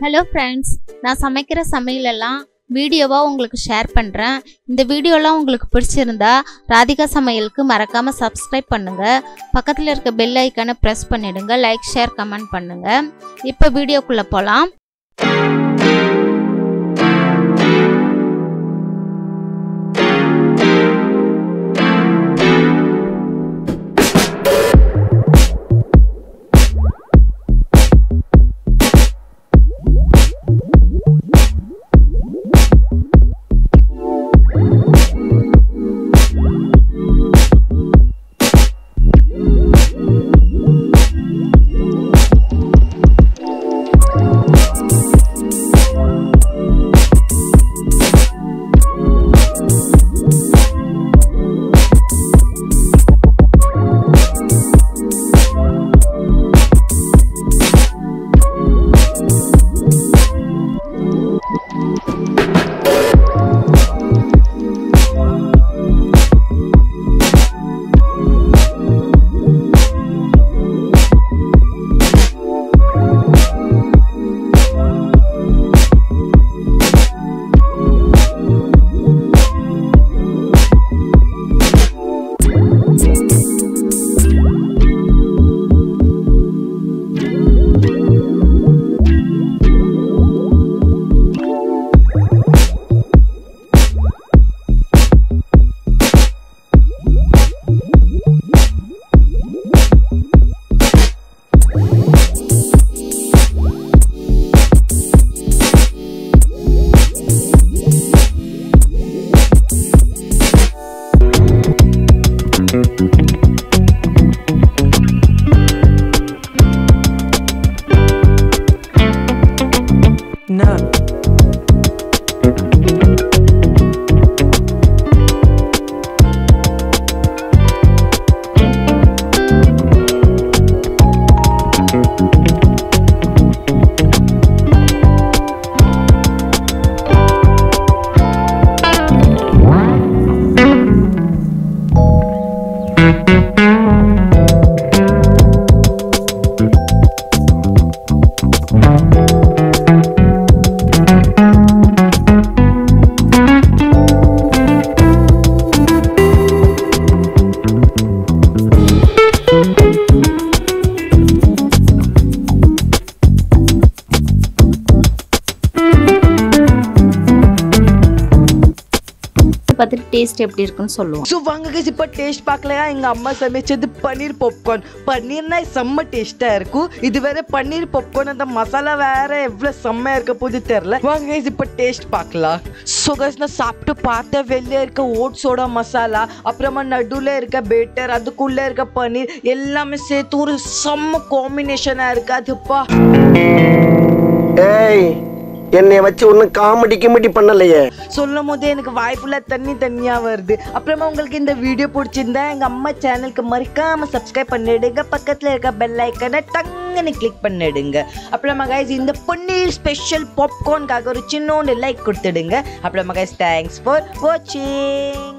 Hello friends, நான் சமைக்கிற சமையல் எல்லாம் வீடியோவா உங்களுக்கு ஷேர் பண்றேன். இந்த வீடியோலாம் உங்களுக்கு பிடிச்சிருந்தா ராதிகா சமையலுக்கு மறக்காம Subscribe பண்ணுங்க. பக்கத்துல இருக்க பெல் ஐகானை பிரஸ் பண்ணிடுங்க. லைக், ஷேர், கமெண்ட் பண்ணுங்க. இப்போ வீடியோக்குள்ள போலாம். பார்த்துட்டு டேஸ்ட் எப்படி இருக்குன்னு சொல்லுவோம். ஸோ வாங்க guys, இப்போ டேஸ்ட் பார்க்கலையா? எங்கள் அம்மா சமைச்சது பன்னீர் பாப்கார்ன். பன்னீர்னா செம்ம டேஸ்ட்டாக இருக்கும். இது வேற பன்னீர் பாப்கார்ன், அந்த மசாலா வேற எவ்வளோ செம்மையாக இருக்க போது தெரில. வாங்க guys, இப்போ டேஸ்ட் பார்க்கலாம். ஸோ guys, நான் சாப்பிட்டு பார்த்தேன். வெளியே இருக்க ஓட்ஸோட மசாலா, அப்புறமா நடுவில் இருக்க பேட்டர், அதுக்குள்ளே இருக்க பன்னீர் எல்லாமே சேர்த்து ஒரு செம்ம காம்பினேஷனாக இருக்கு. அதுப்பா என்னைய வச்சு ஒன்னும் காமெடி பண்ணலையே. சொல்லும் போதே எனக்கு வாய்ப்புல தண்ணியா வருது. அப்புறமா உங்களுக்கு இந்த வீடியோ பிடிச்சிருந்தா எங்க அம்மா சேனலுக்கு மறக்காம சப்ஸ்கிரைப் பண்ணிடுங்க. பக்கத்துல இருக்க பெல் ஐக்கனை டங்குன்னு கிளிக் பண்ணிடுங்க. அப்புறமா கைஸ், இந்த பன்னீர் ஸ்பெஷல் பாப்கார்னுக்காக ஒரு சின்னோண்டு லைக் கொடுத்துடுங்க. அப்புறமா கைஸ், தேங்க்ஸ் ஃபார் வாட்சிங்.